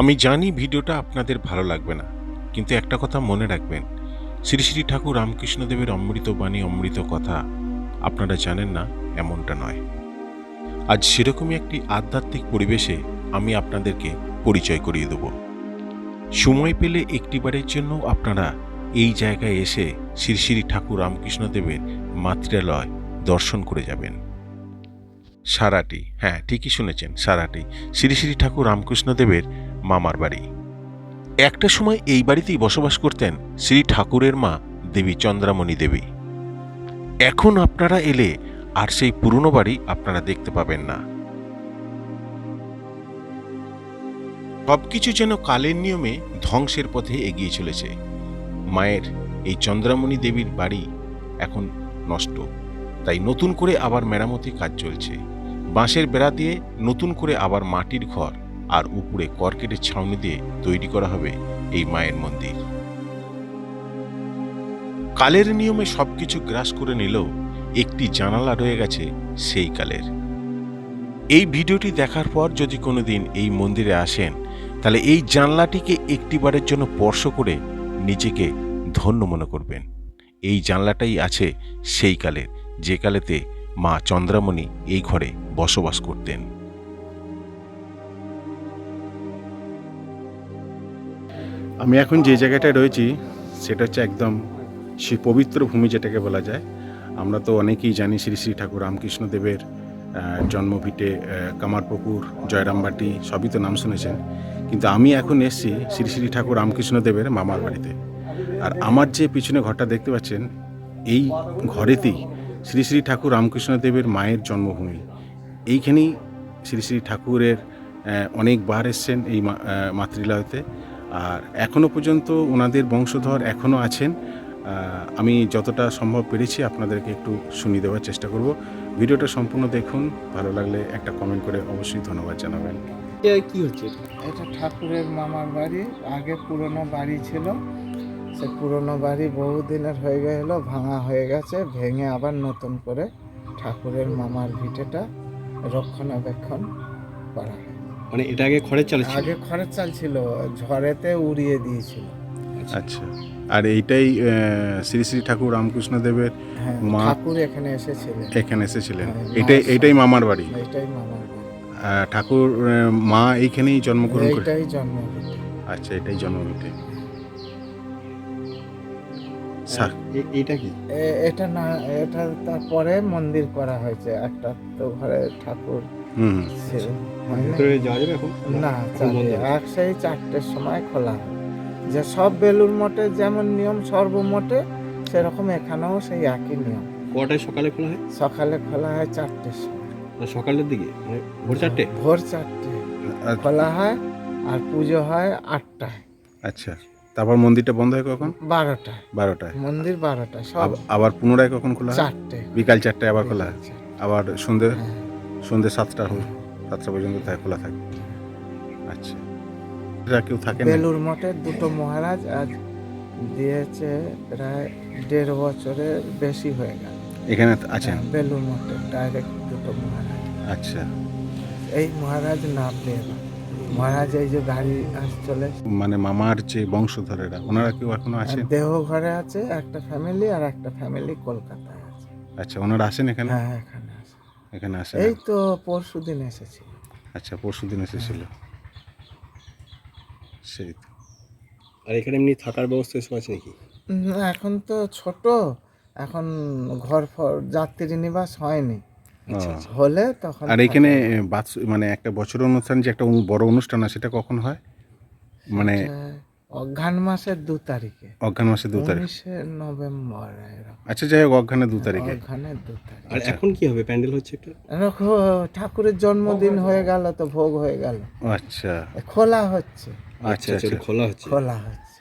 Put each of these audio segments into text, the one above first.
আমি জানি ভিডিওটা আপনাদের ভালো লাগবে না, কিন্তু একটা কথা মনে রাখবেন, শ্রী শ্রী ঠাকুর রামকৃষ্ণদেবের অমৃত বাণী অমৃত কথা আপনারা জানেন না এমনটা নয়। আজ সেরকমই একটি আধ্যাত্মিক পরিবেশে আমি আপনাদেরকে পরিচয় করিয়ে দেব। সময় পেলে একটিবারের জন্য আপনারা এই জায়গায় এসে শ্রী শ্রী ঠাকুর রামকৃষ্ণদেবের মাতৃালয় দর্শন করে যাবেন। সারাটি, হ্যাঁ ঠিকই শুনেছেন, সারাটি শ্রী শ্রী ঠাকুর রামকৃষ্ণদেবের মামার বাড়ি। একটা সময় এই বাড়িতেই বসবাস করতেন শ্রী ঠাকুরের মা দেবী চন্দ্রামণি দেবী। এখন আপনারা এলে আর সেই পুরনো বাড়ি আপনারা দেখতে পাবেন না। সবকিছু যেন কালের নিয়মে ধ্বংসের পথে এগিয়ে চলেছে। মায়ের এই চন্দ্রামণি দেবীর বাড়ি এখন নষ্ট, তাই নতুন করে আবার মেরামতি কাজ চলছে। বাঁশের বেড়া দিয়ে নতুন করে আবার মাটির ঘর আর উপরে কর্কেটের ছাউনি দিয়ে তৈরি করা হবে এই মায়ের মন্দির। কালের নিয়মে সবকিছু গ্রাস করে নিলেও একটি জানালা রয়ে গেছে সেই কালের। এই ভিডিওটি দেখার পর যদি কোনোদিন এই মন্দিরে আসেন, তাহলে এই জানলাটিকে একটিবারের জন্য স্পর্শ করে নিজেকে ধন্য মনে করবেন। এই জানলাটাই আছে সেই কালের, যে কালেতে মা চন্দ্রামণি এই ঘরে বসবাস করতেন। আমি এখন যে জায়গাটায় রয়েছি সেটা হচ্ছে একদম সেই পবিত্র ভূমি যেটাকে বলা যায়। আমরা তো অনেকেই জানি শ্রী শ্রী ঠাকুর রামকৃষ্ণদেবের জন্মভিটে কামারপুকুর, জয়রামবাটি সবই তো নাম শুনেছেন, কিন্তু আমি এখন এসেছি শ্রী শ্রী ঠাকুর রামকৃষ্ণদেবের মামার বাড়িতে। আর আমার যে পিছনে ঘরটা দেখতে পাচ্ছেন, এই ঘরেতেই শ্রী শ্রী ঠাকুর রামকৃষ্ণদেবের মায়ের জন্মভূমি। এইখানেই শ্রী শ্রী ঠাকুরের অনেকবার এসছেন এই মাতৃলয়তে, আর এখনও পর্যন্ত ওনাদের বংশধর এখনও আছেন। আমি যতটা সম্ভব পেরেছি আপনাদেরকে একটু শুনিয়ে দেওয়ার চেষ্টা করব। ভিডিওটা সম্পূর্ণ দেখুন, ভালো লাগলে একটা কমেন্ট করে অবশ্যই ধন্যবাদ জানাবেন। কি হচ্ছে এটা? ঠাকুরের মামার বাড়ি। আগে পুরনো বাড়ি ছিল, সে পুরনো বাড়ি বহুদিনের হয়ে গেল, ভাঙা হয়ে গেছে, ভেঙে আবার নতুন করে ঠাকুরের মামার ভিটেটা রক্ষণাবেক্ষণ করা হয়। মানে এটা আগে খড়ের চাল ছিল? আগে খড়ের চাল ছিল, ঝড়েতে উড়িয়ে দিয়েছিল। আচ্ছা, আর এইটাই শ্রী শ্রী ঠাকুর রামকৃষ্ণদেবের হ্যাঁ, মা ঠাকুর এখানে এসেছিলেন। এখানে এসেছিলেন। হ্যাঁ, এইটাই মামার বাড়ি। এইটাই মামার বাড়ি। ঠাকুর মা এইখানেই জন্মগ্রহণ করে। এইটাই জন্মভিটে। আচ্ছা, এটাই জন্মভিটে। এইটা কি? এটা না, এটা তারপরে মন্দির করা হয়েছে। একটা তো ঘরে ঠাকুর হুম ছিল, হয় না? ভিতরে যাওয়া যাবে এখন? না, বন্ধ। সেই 4টের সময় খোলা হয়। যে সব বেলুর মঠে যেমন নিয়ম সর্বমঠে, সেরকম এখানেও সেই একই নিয়ম। কটায় সকালে খোলা হয়? সকালে খোলা হয় 4টের সময়। না, সকালের দিকে মানে ভোর 4টে? ভোর 4টে খোলা হয়, আর পুজো হয় 8টায়। আচ্ছা, তারপর মন্দিরটা বন্ধ হয় কখন? 12টায়। 12টায়। মন্দির 12টায়, সব আবার পুনরায় কখন খোলা হয়? 4টে। বিকাল 4টায় আবার খোলা হয়। আবার সন্ধ্যে হ্যাঁ। 7টা পর্যন্ত খোলা থাকে। আচ্ছা, এরা কেউ থাকে না? বেলুর মঠে 2টো মহারাজ আজ দিয়েছে, প্রায় 1.5 বছরের বেশি হয়ে গেল এখানে আছেন? বেলুর মঠে ডাইরেক্ট 2টো মহারাজ। আচ্ছা, এই মহারাজ নামলে মহারাজ এই যে গাড়ি চলে, মানে মামার যে বংশধরেরা ওনারা কেউ এখনো আছেন? দেওঘরে আছে একটা ফ্যামিলি, আর একটা ফ্যামিলি কলকাতায় আছে। আচ্ছা, ওনারা আসেন এখানে? হ্যাঁ, এখানে আছে। এখানে আসেন? এই তো পরশুদিন এসেছি। আচ্ছা, পরশুদিন এসেছিল। সেই তো। আর এখানে এমনি থাকার ব্যবস্থা এসব আছে নাকি? এখন তো ছোট, এখন ঘর ফর যাত্রী নিবাস হয়নি। আচ্ছা, ও। হলে তখন আর এখানে মানে একটা বছর অনুষ্ঠান যে একটা বড় অনুষ্ঠান আছে, সেটা কখন হয়? মানে অঘ্রাণ মাসের 2 তারিখে, অঘ্রাণ মাসের 2 তারিখ। 19শে নভেম্বর এরকম। আচ্ছা, যাই হোক, অঘ্রাণের 2 তারিখে। অঘ্রাণের 2 তারিখ। আর এখন কি হবে? প্যান্ডেল হচ্ছে একটা? এরকম ঠাকুরের জন্মদিন হয়ে গেল, তো ভোগ হয়ে গেল, আচ্ছা খোলা হচ্ছে। আচ্ছা আচ্ছা, এটা খোলা হচ্ছে। খোলা হচ্ছে।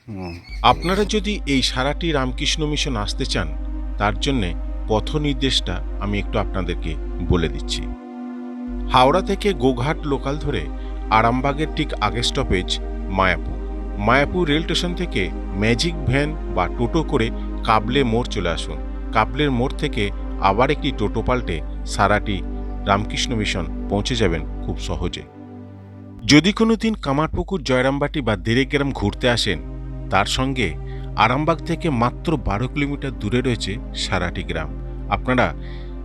হুম। আপনারা যদি এই সারাটি রামকৃষ্ণ মিশন আসতে চান, তার জন্যে পথ নির্দেশটা আমি একটু আপনাদেরকে বলে দিচ্ছি। হাওড়া থেকে গোঘাট লোকাল ধরে আরামবাগের ঠিক আগের stoppage Mayapur. Mayapur rail station থেকে ম্যাজিক ভ্যান বা টোটো করে কাবলে মোড় চলে আসুন। কাবলের মোড় থেকে আবার একটি টোটো পাল্টে সারাটি রামকৃষ্ণ মিশন পৌঁছে যাবেন খুব সহজে। যদি কোনো দিন কামারপুকুর, জয়রামবাটি বা দেরেগ্রাম ঘুরতে আসেন, তার সঙ্গে আরামবাগ থেকে মাত্র 12 কিলোমিটার দূরে রয়েছে সারাটি গ্রাম। আপনারা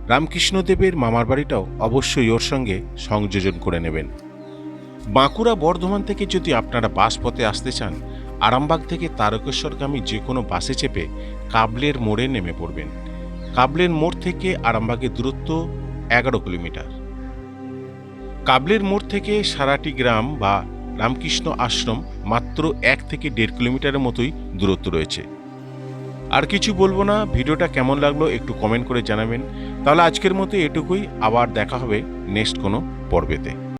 রামকৃষ্ণদেবের মামার বাড়িটাও অবশ্যই ওর সঙ্গে সংযোজন করে নেবেন। বাঁকুড়া, বর্ধমান থেকে যদি আপনারা বাস পথে আসতে চান, আরামবাগ থেকে তারকেশ্বরগামী যে কোনো বাসে চেপে কাবলের মোড়ে নেমে পড়বেন। কাবলের মোড় থেকে আরামবাগের দূরত্ব 11 কিলোমিটার। কাবলের মোড় থেকে সারাটি গ্রাম বা রামকৃষ্ণ আশ্রম মাত্র 1 থেকে 1.5 কিলোমিটারের মতোই দূরত্ব রয়েছে। আর কিছু বলবো না, ভিডিওটা কেমন লাগলো একটু কমেন্ট করে জানাবেন। তাহলে আজকের মতো এটুকুই, আবার দেখা হবে নেক্সট কোনো পর্বেতে।